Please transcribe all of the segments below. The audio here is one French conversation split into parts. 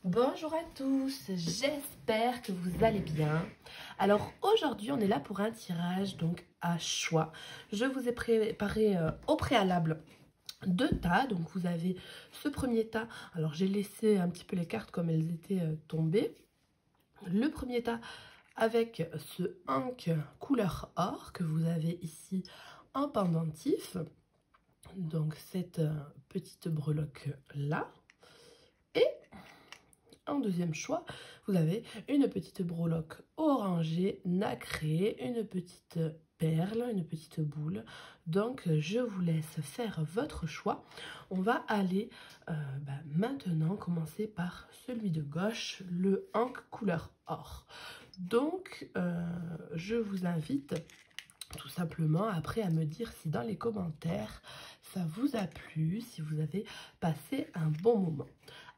Bonjour à tous, j'espère que vous allez bien. Alors aujourd'hui on est là pour un tirage donc à choix. Je vous ai préparé au préalable deux tas. Donc vous avez ce premier tas. Alors j'ai laissé un petit peu les cartes comme elles étaient tombées. Le premier tas avec ce hank couleur or que vous avez ici en pendentif. Donc cette petite breloque là. Et en deuxième choix, vous avez une petite breloque orangée, nacrée, une petite perle, une petite boule. Donc, je vous laisse faire votre choix. On va aller maintenant commencer par celui de gauche, le hank couleur or. Donc, je vous invite tout simplement après à me dire si dans les commentaires ça vous a plu, si vous avez passé un bon moment.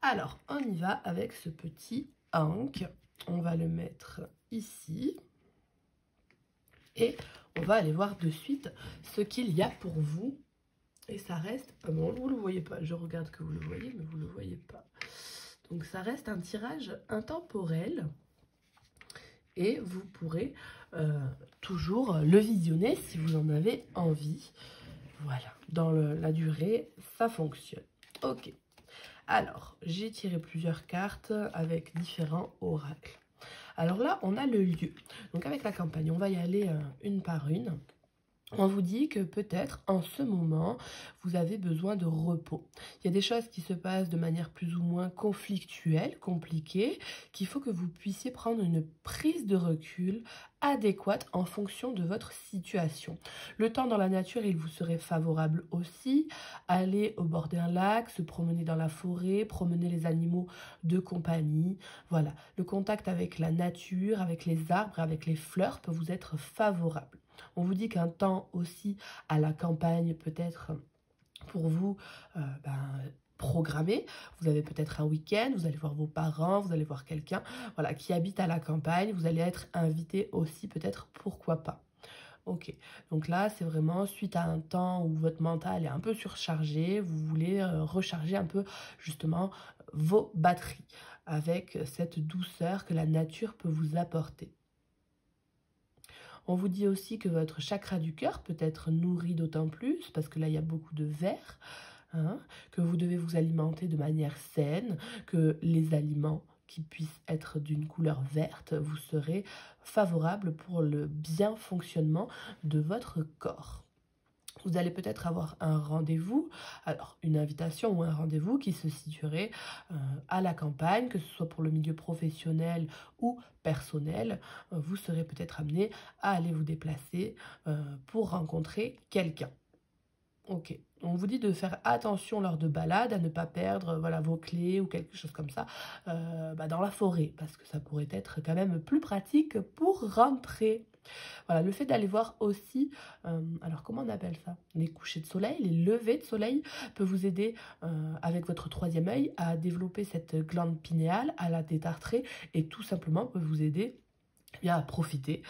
Alors, on y va avec ce petit hank. On va le mettre ici. Et on va aller voir de suite ce qu'il y a pour vous. Et ça reste... Ah bon, vous ne le voyez pas. Je regarde que vous le voyez, mais vous ne le voyez pas. Donc, ça reste un tirage intemporel. Et vous pourrez toujours le visionner si vous en avez envie. Voilà, dans la durée, ça fonctionne. Ok. Alors, j'ai tiré plusieurs cartes avec différents oracles. Alors là, on a le lieu. Donc avec la campagne, on va y aller une par une. On vous dit que peut-être en ce moment, vous avez besoin de repos. Il y a des choses qui se passent de manière plus ou moins conflictuelle, compliquée, qu'il faut que vous puissiez prendre une prise de recul adéquate en fonction de votre situation. Le temps dans la nature, il vous serait favorable aussi. Aller au bord d'un lac, se promener dans la forêt, promener les animaux de compagnie. Voilà, le contact avec la nature, avec les arbres, avec les fleurs peut vous être favorable. On vous dit qu'un temps aussi à la campagne peut être pour vous programmé. Vous avez peut-être un week-end, vous allez voir vos parents, vous allez voir quelqu'un voilà, qui habite à la campagne. Vous allez être invité aussi peut-être, pourquoi pas. Ok, donc là c'est vraiment suite à un temps où votre mental est un peu surchargé, vous voulez recharger un peu justement vos batteries avec cette douceur que la nature peut vous apporter. On vous dit aussi que votre chakra du cœur peut être nourri d'autant plus, parce que là, il y a beaucoup de verre, hein, que vous devez vous alimenter de manière saine, que les aliments qui puissent être d'une couleur verte vous serez favorables pour le bien fonctionnement de votre corps. Vous allez peut-être avoir un rendez-vous, alors une invitation ou un rendez-vous qui se situerait à la campagne, que ce soit pour le milieu professionnel ou personnel. Vous serez peut-être amené à aller vous déplacer pour rencontrer quelqu'un. Ok, on vous dit de faire attention lors de balades, à ne pas perdre voilà, vos clés ou quelque chose comme ça dans la forêt, parce que ça pourrait être quand même plus pratique pour rentrer. Voilà, le fait d'aller voir aussi, alors comment on appelle ça? Les couchers de soleil, les levées de soleil peut vous aider avec votre troisième œil à développer cette glande pinéale, à la détartrer et tout simplement peut vous aider à profiter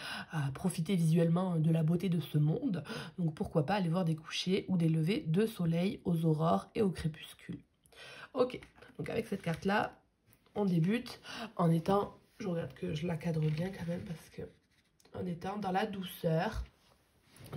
visuellement de la beauté de ce monde. Donc pourquoi pas aller voir des couchers ou des levées de soleil aux aurores et au crépuscule. Ok, donc avec cette carte-là, on débute en étant, je regarde que je la cadre bien quand même parce que en étant dans la douceur,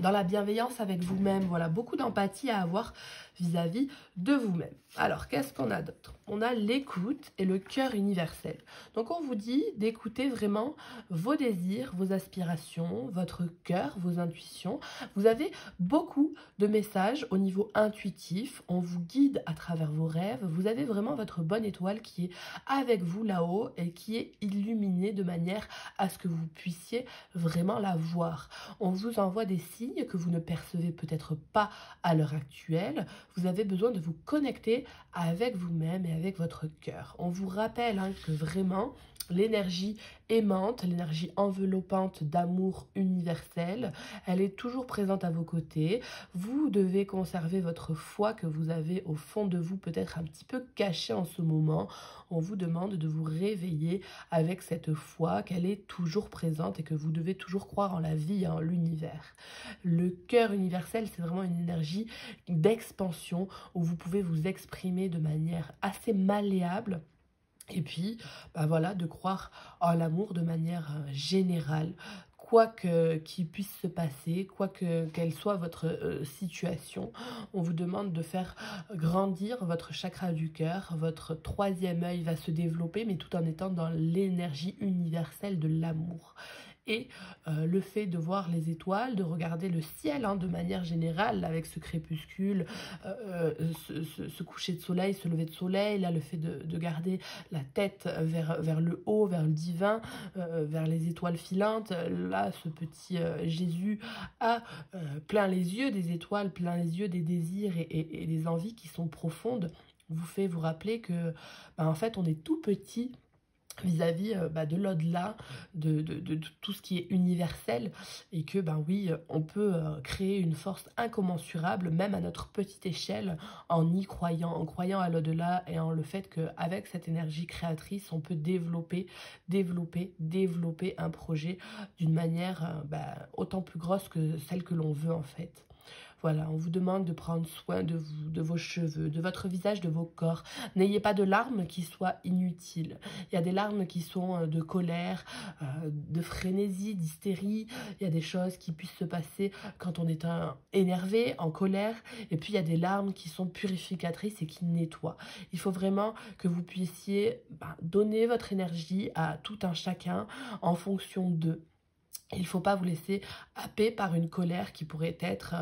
dans la bienveillance avec vous-même. Voilà, beaucoup d'empathie à avoir vis-à-vis de vous-même. Alors, qu'est-ce qu'on a d'autre? On a l'écoute et le cœur universel. Donc, on vous dit d'écouter vraiment vos désirs, vos aspirations, votre cœur, vos intuitions. Vous avez beaucoup de messages au niveau intuitif. On vous guide à travers vos rêves. Vous avez vraiment votre bonne étoile qui est avec vous là-haut et qui est illuminée de manière à ce que vous puissiez vraiment la voir. On vous envoie des signes que vous ne percevez peut-être pas à l'heure actuelle. Vous avez besoin de vous connecter avec vous-même et avec votre cœur. On vous rappelle que vraiment, l'énergie aimante, l'énergie enveloppante d'amour universel, elle est toujours présente à vos côtés. Vous devez conserver votre foi que vous avez au fond de vous, peut-être un petit peu cachée en ce moment. On vous demande de vous réveiller avec cette foi qu'elle est toujours présente et que vous devez toujours croire en la vie et en l'univers. Le cœur universel, c'est vraiment une énergie d'expansion où vous pouvez vous exprimer de manière assez malléable Et puis, bah voilà, de croire en l'amour de manière générale, quoi que qu'il puisse se passer, quoi que quelle soit votre situation. On vous demande de faire grandir votre chakra du cœur, votre troisième œil va se développer, mais tout en étant dans l'énergie universelle de l'amour. Et le fait de voir les étoiles, de regarder le ciel de manière générale avec ce crépuscule, ce coucher de soleil, ce lever de soleil, là le fait de garder la tête vers le haut, vers le divin, vers les étoiles filantes, là ce petit Jésus a plein les yeux des étoiles, plein les yeux des désirs et des envies qui sont profondes, vous fait vous rappeler que en fait on est tout petit vis-à-vis de l'au-delà, de tout ce qui est universel, et que oui, on peut créer une force incommensurable, même à notre petite échelle, en croyant à l'au-delà et en le fait qu'avec cette énergie créatrice, on peut développer un projet d'une manière autant plus grosse que celle que l'on veut en fait. Voilà, on vous demande de prendre soin de vous, de vos cheveux, de votre visage, de vos corps. N'ayez pas de larmes qui soient inutiles. Il y a des larmes qui sont de colère, de frénésie, d'hystérie. Il y a des choses qui puissent se passer quand on est énervé, en colère. Et puis, il y a des larmes qui sont purificatrices et qui nettoient. Il faut vraiment que vous puissiez donner votre énergie à tout un chacun en fonction d'eux. Il ne faut pas vous laisser happer par une colère qui pourrait être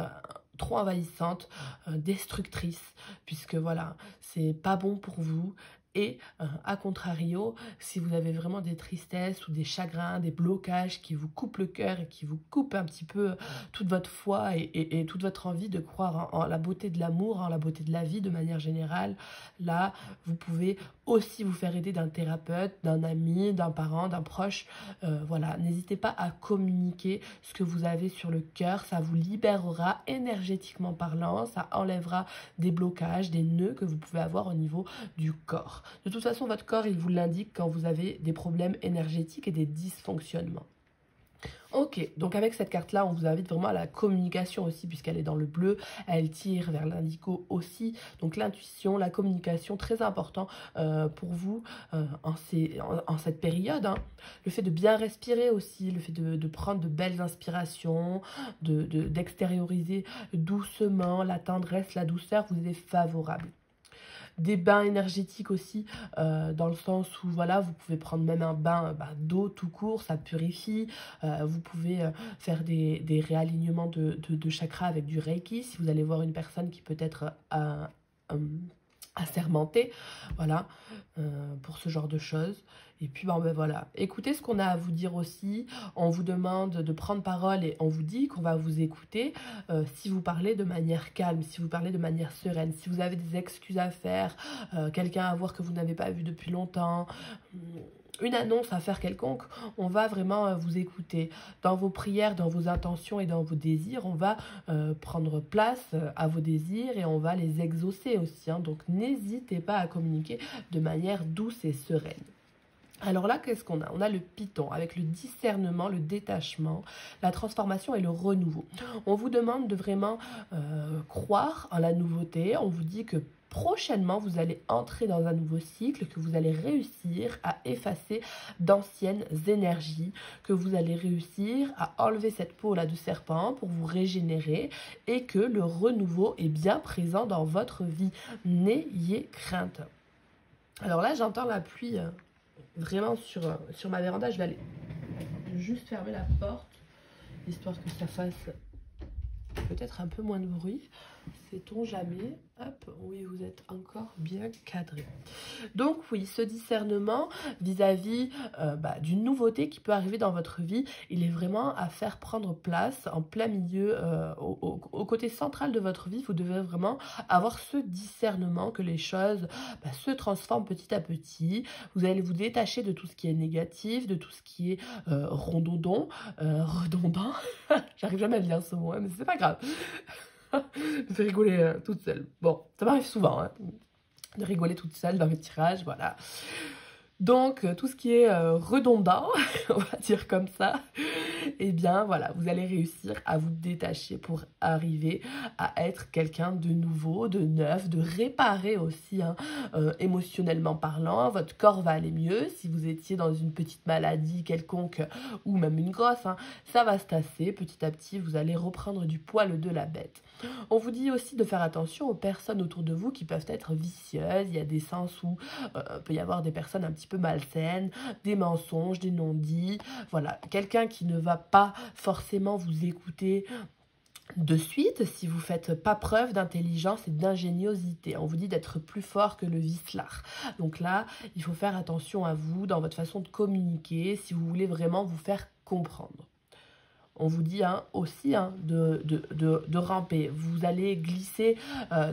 trop envahissante, destructrice, puisque voilà, c'est pas bon pour vous. Et à contrario, si vous avez vraiment des tristesses ou des chagrins, des blocages qui vous coupent le cœur et qui vous coupent un petit peu toute votre foi et toute votre envie de croire en la beauté de l'amour, en la beauté de la vie de manière générale, là, vous pouvez aussi vous faire aider d'un thérapeute, d'un ami, d'un parent, d'un proche. Voilà, n'hésitez pas à communiquer ce que vous avez sur le cœur, ça vous libérera énergétiquement parlant, ça enlèvera des blocages, des nœuds que vous pouvez avoir au niveau du corps. De toute façon, votre corps, il vous l'indique quand vous avez des problèmes énergétiques et des dysfonctionnements. Ok, donc avec cette carte-là, on vous invite vraiment à la communication aussi, puisqu'elle est dans le bleu, elle tire vers l'indigo aussi. Donc l'intuition, la communication, très important pour vous en cette période. Le fait de bien respirer aussi, le fait de prendre de belles inspirations, d'extérioriser doucement la tendresse, la douceur, vous est favorable. Des bains énergétiques aussi, dans le sens où voilà, vous pouvez prendre même un bain d'eau tout court, ça purifie. Vous pouvez faire des réalignements de chakras avec du Reiki, si vous allez voir une personne qui peut être assermentée, voilà, pour ce genre de choses. Et puis voilà, écoutez ce qu'on a à vous dire aussi. On vous demande de prendre parole et on vous dit qu'on va vous écouter si vous parlez de manière calme, si vous parlez de manière sereine, si vous avez des excuses à faire, quelqu'un à voir que vous n'avez pas vu depuis longtemps, une annonce à faire quelconque, on va vraiment vous écouter. Dans vos prières, dans vos intentions et dans vos désirs, on va prendre place à vos désirs et on va les exaucer aussi. Donc n'hésitez pas à communiquer de manière douce et sereine. Alors là, qu'est-ce qu'on a? On a le Python avec le discernement, le détachement, la transformation et le renouveau. On vous demande de vraiment croire en la nouveauté. On vous dit que prochainement, vous allez entrer dans un nouveau cycle, que vous allez réussir à effacer d'anciennes énergies, que vous allez réussir à enlever cette peau-là de serpent pour vous régénérer et que le renouveau est bien présent dans votre vie. N'ayez crainte. Alors là, j'entends la pluie vraiment sur ma véranda. Je vais aller juste fermer la porte, histoire que ça fasse peut-être un peu moins de bruit. Sait-on jamais? Hop, oui, vous êtes encore bien cadré. Donc oui, ce discernement vis-à-vis d'une nouveauté qui peut arriver dans votre vie, il est vraiment à faire prendre place en plein milieu, au côté central de votre vie. Vous devez vraiment avoir ce discernement que les choses se transforment petit à petit. Vous allez vous détacher de tout ce qui est négatif, de tout ce qui est redondant. J'arrive jamais à dire ce mot, mais c'est pas grave. Je vais rigoler toute seule. Bon, ça m'arrive souvent de rigoler toute seule dans mes tirages, voilà. Donc, tout ce qui est redondant, on va dire comme ça, eh bien voilà, vous allez réussir à vous détacher pour arriver à être quelqu'un de nouveau, de neuf, de réparer aussi, hein, émotionnellement parlant. Votre corps va aller mieux. Si vous étiez dans une petite maladie quelconque ou même une grosse, hein, ça va se tasser. Petit à petit, vous allez reprendre du poil de la bête. On vous dit aussi de faire attention aux personnes autour de vous qui peuvent être vicieuses. Il y a des sens où peut y avoir des personnes un petit peu malsaines, des mensonges, des non-dits. Voilà, quelqu'un qui ne va pas forcément vous écouter de suite si vous faites pas preuve d'intelligence et d'ingéniosité. On vous dit d'être plus fort que le vicelard. Donc là, il faut faire attention à vous dans votre façon de communiquer si vous voulez vraiment vous faire comprendre. On vous dit aussi de ramper. Vous allez glisser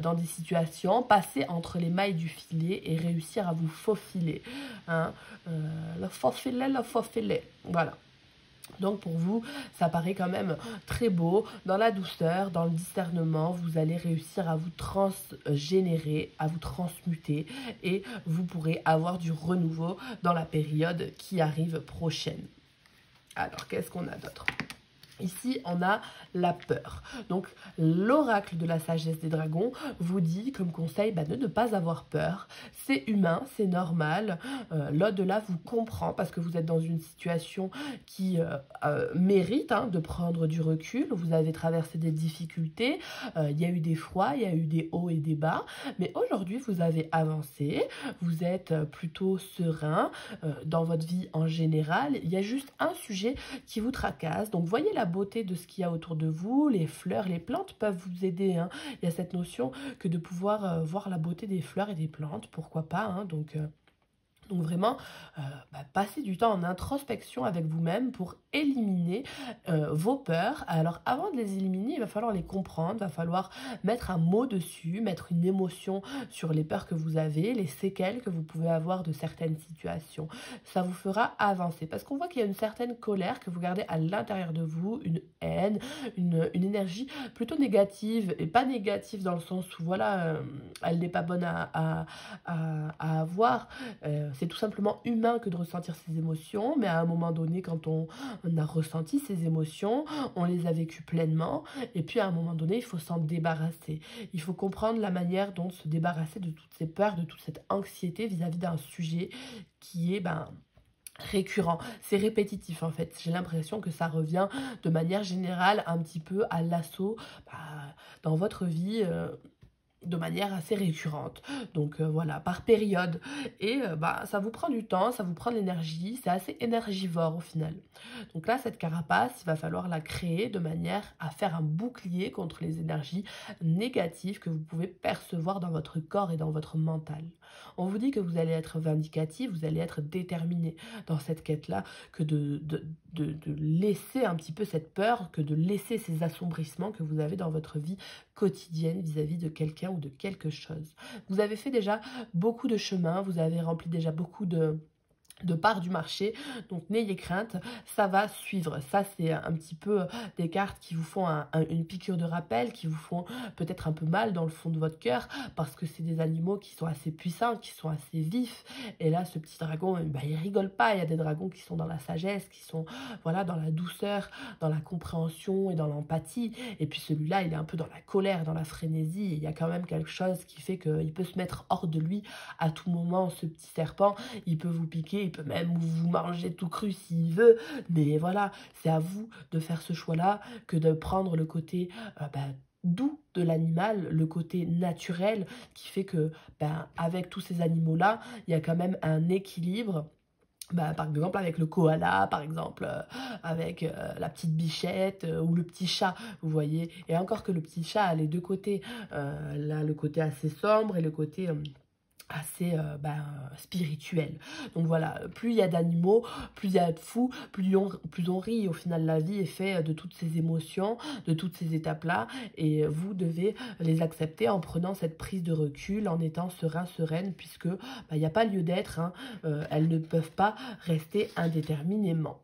dans des situations, passer entre les mailles du filet et réussir à vous faufiler. Le faufilet, le faufilet. Voilà. Donc pour vous, ça paraît quand même très beau. Dans la douceur, dans le discernement, vous allez réussir à vous transgénérer, à vous transmuter et vous pourrez avoir du renouveau dans la période qui arrive prochaine. Alors, qu'est-ce qu'on a d'autre ? Ici, on a la peur. Donc, l'oracle de la sagesse des dragons vous dit comme conseil de ne pas avoir peur. C'est humain, c'est normal. L'au-delà vous comprend parce que vous êtes dans une situation qui mérite de prendre du recul. Vous avez traversé des difficultés. Il y a eu des froids, il y a eu des hauts et des bas. Mais aujourd'hui, vous avez avancé. Vous êtes plutôt serein dans votre vie en général. Il y a juste un sujet qui vous tracasse. Donc, voyez la beauté de ce qu'il y a autour de vous, les fleurs, les plantes peuvent vous aider. Il y a cette notion que de pouvoir voir la beauté des fleurs et des plantes, pourquoi pas. Donc vraiment, passez du temps en introspection avec vous-même pour éliminer vos peurs. Alors avant de les éliminer, il va falloir les comprendre, il va falloir mettre un mot dessus, mettre une émotion sur les peurs que vous avez, les séquelles que vous pouvez avoir de certaines situations. Ça vous fera avancer parce qu'on voit qu'il y a une certaine colère que vous gardez à l'intérieur de vous, une haine, une énergie plutôt négative et pas négative dans le sens où voilà, elle n'est pas bonne à avoir. C'est tout simplement humain que de ressentir ces émotions, mais à un moment donné, quand on a ressenti ces émotions, on les a vécues pleinement, et puis à un moment donné, il faut s'en débarrasser. Il faut comprendre la manière dont se débarrasser de toutes ces peurs, de toute cette anxiété vis-à-vis d'un sujet qui est récurrent, c'est répétitif en fait. J'ai l'impression que ça revient de manière générale un petit peu à l'assaut dans votre vie, de manière assez récurrente. Donc voilà, par période. Et ça vous prend du temps, ça vous prend de l'énergie, c'est assez énergivore au final. Donc là, cette carapace, il va falloir la créer de manière à faire un bouclier contre les énergies négatives que vous pouvez percevoir dans votre corps et dans votre mental. On vous dit que vous allez être vindicatif, vous allez être déterminé dans cette quête-là, que de laisser un petit peu cette peur, que de laisser ces assombrissements que vous avez dans votre vie quotidienne vis-à-vis de quelqu'un ou de quelque chose. Vous avez fait déjà beaucoup de chemin, vous avez rempli déjà beaucoup de part du marché, donc n'ayez crainte, ça va suivre. Ça, c'est un petit peu des cartes qui vous font une piqûre de rappel, qui vous font peut-être un peu mal dans le fond de votre cœur, parce que c'est des animaux qui sont assez puissants, qui sont assez vifs, et là, ce petit dragon, il rigole pas. Il y a des dragons qui sont dans la sagesse, qui sont voilà, dans la douceur, dans la compréhension et dans l'empathie, et puis celui-là, il est un peu dans la colère, dans la frénésie, et il y a quand même quelque chose qui fait qu'il peut se mettre hors de lui à tout moment, ce petit serpent, il peut vous piquer, il peut même vous manger tout cru s'il veut, mais voilà, c'est à vous de faire ce choix-là que de prendre le côté doux de l'animal, le côté naturel qui fait que avec tous ces animaux-là, il y a quand même un équilibre. Par exemple avec le koala, par exemple avec la petite bichette ou le petit chat, vous voyez. Et encore que le petit chat a les deux côtés, là le côté assez sombre et le côté assez spirituel. Donc voilà, plus il y a d'animaux, plus il y a de fous, plus on rit. Au final, la vie est faite de toutes ces émotions, de toutes ces étapes-là, et vous devez les accepter en prenant cette prise de recul, en étant serein, sereine, puisque il n'y a pas lieu d'être, elles ne peuvent pas rester indéterminément.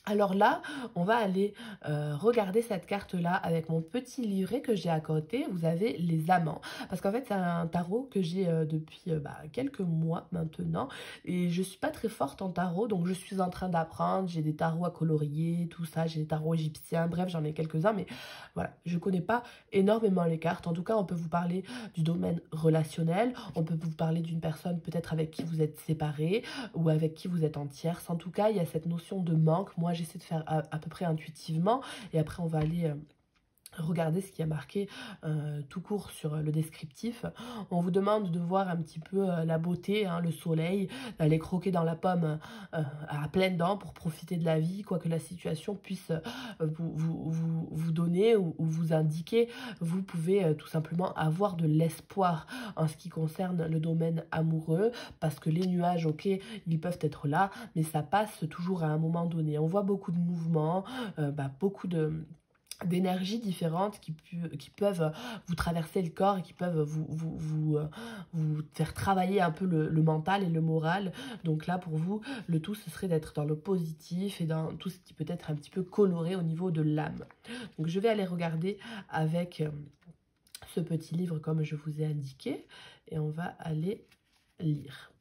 Alors là, on va aller regarder cette carte-là avec mon petit livret que j'ai à côté. Vous avez les amants. Parce qu'en fait, c'est un tarot que j'ai depuis quelques mois maintenant. Et je suis pas très forte en tarot, donc je suis en train d'apprendre. J'ai des tarots à colorier, tout ça. J'ai des tarots égyptiens. Bref, j'en ai quelques-uns. Mais voilà, je connais pas énormément les cartes. En tout cas, on peut vous parler du domaine relationnel. On peut vous parler d'une personne peut-être avec qui vous êtes séparés ou avec qui vous êtes en tierce. En tout cas, il y a cette notion de manque. Moi, j'essaie de faire à peu près intuitivement. Et après, on va aller regardez ce qui a marqué tout court sur le descriptif. On vous demande de voir un petit peu la beauté, hein, le soleil, d'aller croquer dans la pomme à pleines dents pour profiter de la vie, quoi que la situation puisse vous donner ou vous indiquer. Vous pouvez tout simplement avoir de l'espoir en ce qui concerne le domaine amoureux, parce que les nuages, ok, ils peuvent être là, mais ça passe toujours à un moment donné. On voit beaucoup de mouvements, beaucoup d'énergies différentes qui peuvent vous traverser le corps et qui peuvent vous faire travailler un peu le mental et le moral. Donc là, pour vous, le tout, ce serait d'être dans le positif et dans tout ce qui peut être un petit peu coloré au niveau de l'âme. Donc je vais aller regarder avec ce petit livre comme je vous ai indiqué et on va aller lire.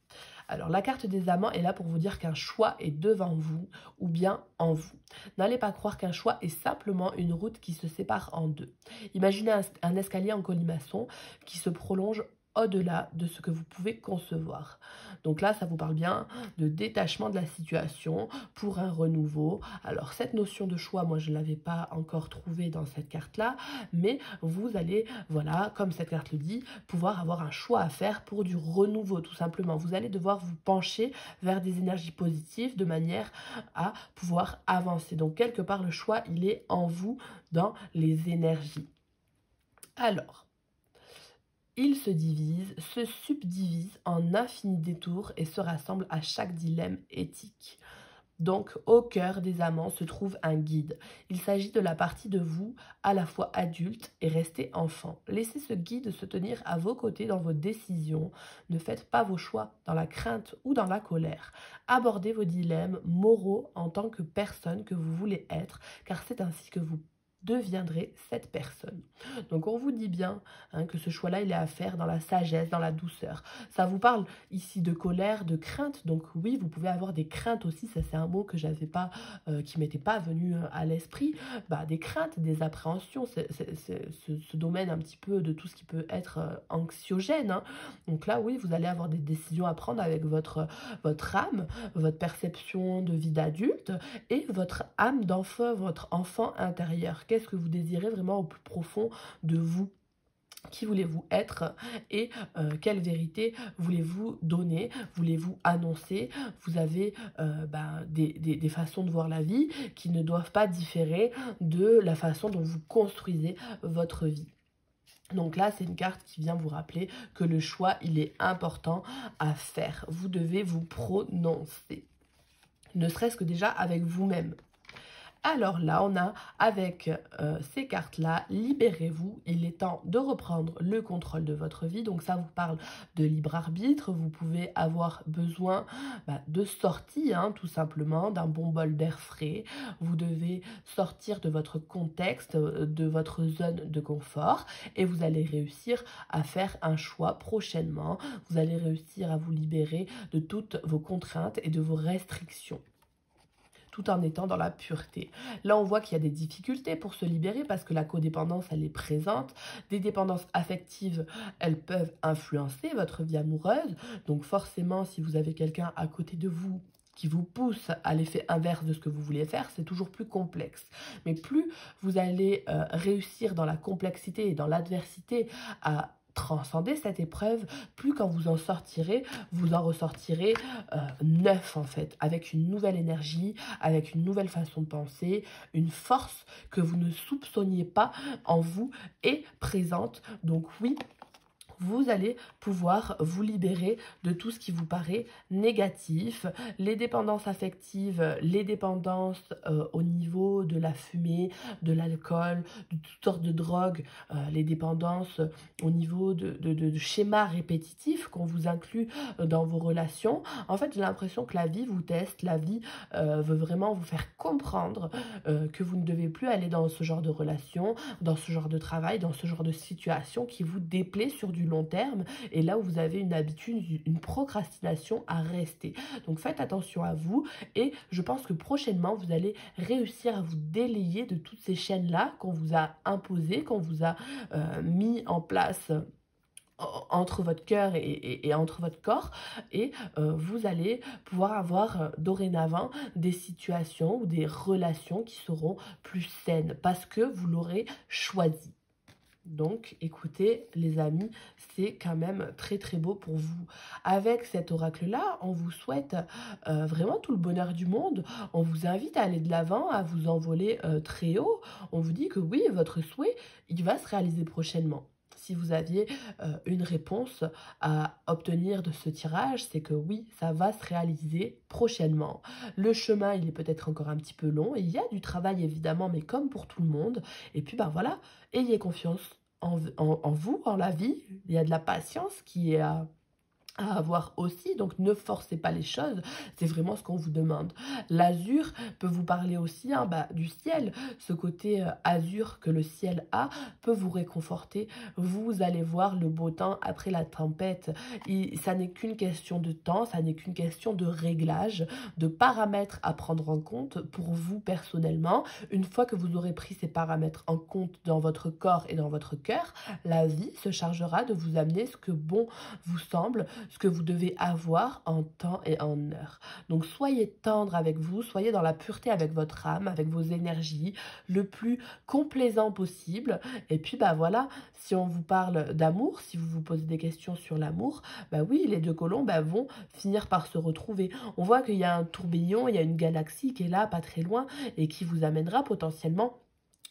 Alors, la carte des amants est là pour vous dire qu'un choix est devant vous ou bien en vous. N'allez pas croire qu'un choix est simplement une route qui se sépare en deux. Imaginez un escalier en colimaçon qui se prolonge au-delà de ce que vous pouvez concevoir. Donc là, ça vous parle bien de détachement de la situation pour un renouveau. Alors, cette notion de choix, moi, je ne l'avais pas encore trouvée dans cette carte-là, mais vous allez, voilà, comme cette carte le dit, pouvoir avoir un choix à faire pour du renouveau, tout simplement. Vous allez devoir vous pencher vers des énergies positives de manière à pouvoir avancer. Donc, quelque part, le choix, il est en vous, dans les énergies. Alors, ils se divisent, se subdivisent en infinis détours et se rassemblent à chaque dilemme éthique. Donc, au cœur des amants se trouve un guide. Il s'agit de la partie de vous, à la fois adulte et restez enfant. Laissez ce guide se tenir à vos côtés dans vos décisions. Ne faites pas vos choix dans la crainte ou dans la colère. Abordez vos dilemmes moraux en tant que personne que vous voulez être, car c'est ainsi que vous deviendrez cette personne. Donc on vous dit bien que ce choix-là, il est à faire dans la sagesse, dans la douceur. Ça vous parle ici de colère, de crainte. Donc oui, vous pouvez avoir des craintes aussi. Ça, c'est un mot que j'avais pas, qui m'était pas venu à l'esprit. Des craintes, des appréhensions. Ce domaine un petit peu de tout ce qui peut être anxiogène. Donc là, oui, vous allez avoir des décisions à prendre avec votre âme, votre perception de vie d'adulte et votre âme d'enfant, votre enfant intérieur. Qu'est-ce que vous désirez vraiment au plus profond de vous? Qui voulez-vous être et quelle vérité voulez-vous donner, voulez-vous annoncer? Vous avez des façons de voir la vie qui ne doivent pas différer de la façon dont vous construisez votre vie. Donc là, c'est une carte qui vient vous rappeler que le choix, il est important à faire. Vous devez vous prononcer, ne serait-ce que déjà avec vous-même. Alors là, on a avec ces cartes-là, libérez-vous, il est temps de reprendre le contrôle de votre vie. Donc ça vous parle de libre arbitre, vous pouvez avoir besoin de sortie, tout simplement, d'un bon bol d'air frais. Vous devez sortir de votre contexte, de votre zone de confort et vous allez réussir à faire un choix prochainement. Vous allez réussir à vous libérer de toutes vos contraintes et de vos restrictions, tout en étant dans la pureté. Là, on voit qu'il y a des difficultés pour se libérer parce que la codépendance, elle est présente. Des dépendances affectives, elles peuvent influencer votre vie amoureuse. Donc forcément, si vous avez quelqu'un à côté de vous qui vous pousse à l'effet inverse de ce que vous voulez faire, c'est toujours plus complexe. Mais plus vous allez réussir dans la complexité et dans l'adversité à transcender cette épreuve, plus quand vous en sortirez, vous en ressortirez neuf en fait, avec une nouvelle énergie, avec une nouvelle façon de penser, une force que vous ne soupçonniez pas en vous est présente. Donc oui, vous allez pouvoir vous libérer de tout ce qui vous paraît négatif, les dépendances affectives, les dépendances au niveau de la fumée, de l'alcool, de toutes sortes de drogues, les dépendances au niveau de schémas répétitifs qu'on vous inclut dans vos relations. En fait, j'ai l'impression que la vie vous teste, la vie veut vraiment vous faire comprendre que vous ne devez plus aller dans ce genre de relation, dans ce genre de travail, dans ce genre de situation qui vous déplaît sur du long terme et là où vous avez une habitude, une procrastination à rester. Donc faites attention à vous et je pense que prochainement vous allez réussir à vous délayer de toutes ces chaînes-là qu'on vous a imposées, qu'on vous a mis en place entre votre cœur et entre votre corps et vous allez pouvoir avoir dorénavant des situations ou des relations qui seront plus saines parce que vous l'aurez choisi. Donc, écoutez, les amis, c'est quand même très très beau pour vous. Avec cet oracle-là, on vous souhaite vraiment tout le bonheur du monde. On vous invite à aller de l'avant, à vous envoler très haut. On vous dit que oui, votre souhait, il va se réaliser prochainement. Si vous aviez une réponse à obtenir de ce tirage, c'est que oui, ça va se réaliser prochainement. Le chemin, il est peut-être encore un petit peu long. Et il y a du travail évidemment, mais comme pour tout le monde. Et puis, ben voilà, ayez confiance en vous, en la vie. Il y a de la patience qui est à avoir aussi, donc ne forcez pas les choses, c'est vraiment ce qu'on vous demande. L'azur peut vous parler aussi du ciel, ce côté azur que le ciel a peut vous réconforter, vous allez voir le beau temps après la tempête, ça n'est qu'une question de temps, ça n'est qu'une question de réglage, de paramètres à prendre en compte pour vous personnellement. Une fois que vous aurez pris ces paramètres en compte dans votre corps et dans votre cœur, la vie se chargera de vous amener ce que bon vous semble, ce que vous devez avoir en temps et en heure. Donc soyez tendre avec vous, soyez dans la pureté avec votre âme, avec vos énergies, le plus complaisant possible. Et puis voilà, si on vous parle d'amour, si vous vous posez des questions sur l'amour, oui, les deux colons vont finir par se retrouver. On voit qu'il y a un tourbillon, il y a une galaxie qui est là, pas très loin, et qui vous amènera potentiellement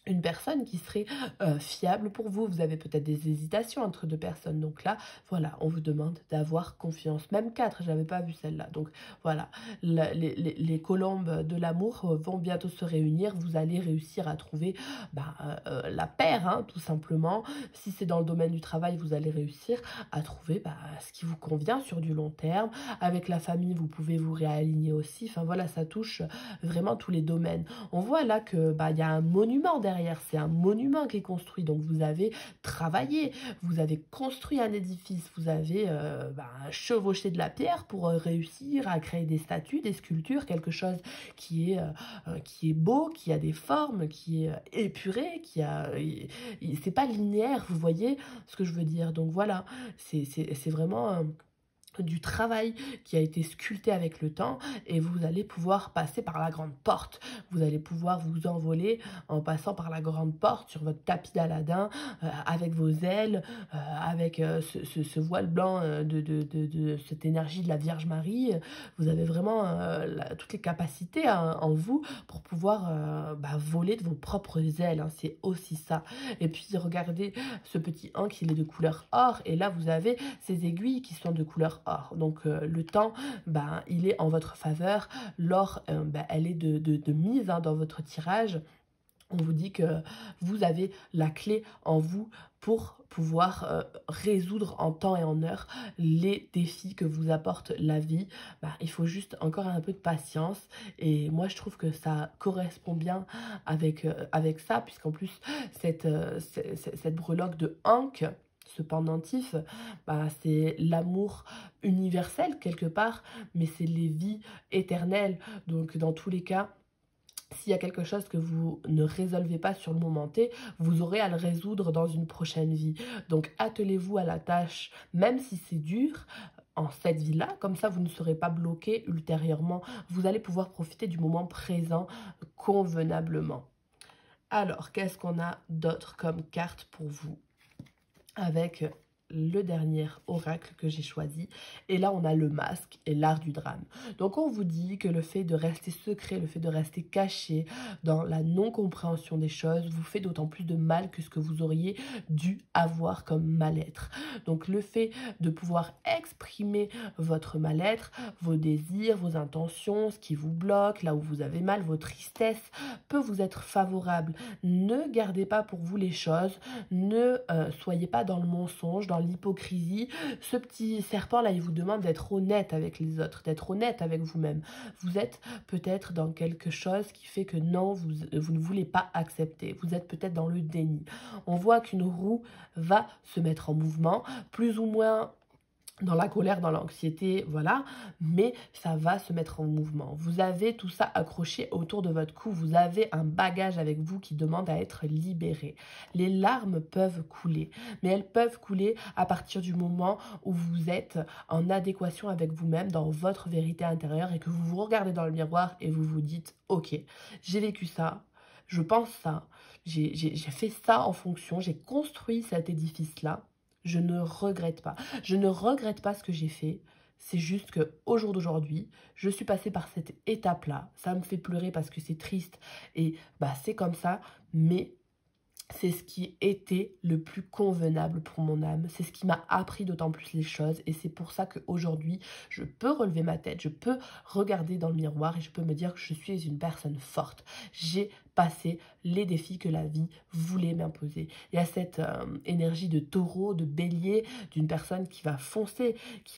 une personne qui serait fiable pour vous. Vous avez peut-être des hésitations entre deux personnes. Donc là, voilà, on vous demande d'avoir confiance. Même 4, je n'avais pas vu celle-là. Donc voilà, les colombes de l'amour vont bientôt se réunir. Vous allez réussir à trouver la paire, hein, tout simplement. Si c'est dans le domaine du travail, vous allez réussir à trouver ce qui vous convient sur du long terme. Avec la famille, vous pouvez vous réaligner aussi. Enfin voilà, ça touche vraiment tous les domaines. On voit là que y a un monument derrière. C'est un monument qui est construit, donc vous avez travaillé, vous avez construit un édifice, vous avez chevauché de la pierre pour réussir à créer des statues, des sculptures, quelque chose qui est beau, qui a des formes, qui est épuré, c'est pas linéaire, vous voyez ce que je veux dire. Donc voilà, c'est vraiment du travail qui a été sculpté avec le temps et vous allez pouvoir passer par la grande porte. Vous allez pouvoir vous envoler en passant par la grande porte sur votre tapis d'Aladin avec vos ailes, avec ce voile blanc de cette énergie de la Vierge Marie. Vous avez vraiment toutes les capacités en vous pour pouvoir voler de vos propres ailes. Hein. C'est aussi ça. Et puis regardez ce petit ankh, il est de couleur or et là vous avez ces aiguilles qui sont de couleur or. Donc le temps, il est en votre faveur. L'or, elle est de mise dans votre tirage. On vous dit que vous avez la clé en vous pour pouvoir résoudre en temps et en heure les défis que vous apporte la vie. Il faut juste encore un peu de patience et moi je trouve que ça correspond bien avec ça puisqu'en plus cette breloque de Ankh, ce pendentif, c'est l'amour universel quelque part, mais c'est les vies éternelles. Donc dans tous les cas, s'il y a quelque chose que vous ne résolvez pas sur le moment T, vous aurez à le résoudre dans une prochaine vie. Donc attelez-vous à la tâche, même si c'est dur, en cette vie-là, comme ça vous ne serez pas bloqué ultérieurement. Vous allez pouvoir profiter du moment présent convenablement. Alors, qu'est-ce qu'on a d'autre comme carte pour vous avec le dernier oracle que j'ai choisi. Et là, on a le masque et l'art du drame. Donc, on vous dit que le fait de rester secret, le fait de rester caché dans la non-compréhension des choses, vous fait d'autant plus de mal que ce que vous auriez dû avoir comme mal-être. Donc, le fait de pouvoir exprimer votre mal-être, vos désirs, vos intentions, ce qui vous bloque, là où vous avez mal, vos tristesses, peut vous être favorable. Ne gardez pas pour vous les choses, ne soyez pas dans le mensonge, dans l'hypocrisie. Ce petit serpent-là, il vous demande d'être honnête avec les autres, d'être honnête avec vous-même. Vous êtes peut-être dans quelque chose qui fait que non, vous ne voulez pas accepter. Vous êtes peut-être dans le déni. On voit qu'une roue va se mettre en mouvement, plus ou moins dans la colère, dans l'anxiété, voilà, mais ça va se mettre en mouvement. Vous avez tout ça accroché autour de votre cou, vous avez un bagage avec vous qui demande à être libéré. Les larmes peuvent couler, mais elles peuvent couler à partir du moment où vous êtes en adéquation avec vous-même, dans votre vérité intérieure, et que vous vous regardez dans le miroir et vous vous dites « Ok, j'ai vécu ça, je pense ça, j'ai fait ça en fonction, j'ai construit cet édifice-là, je ne regrette pas. Je ne regrette pas ce que j'ai fait. C'est juste que au jour d'aujourd'hui, je suis passée par cette étape-là. Ça me fait pleurer parce que c'est triste et bah c'est comme ça, mais c'est ce qui était le plus convenable pour mon âme. C'est ce qui m'a appris d'autant plus les choses. Et c'est pour ça qu'aujourd'hui, je peux relever ma tête, je peux regarder dans le miroir et je peux me dire que je suis une personne forte. J'ai passé les défis que la vie voulait m'imposer. Il y a cette énergie de taureau, de bélier, d'une personne qui va foncer,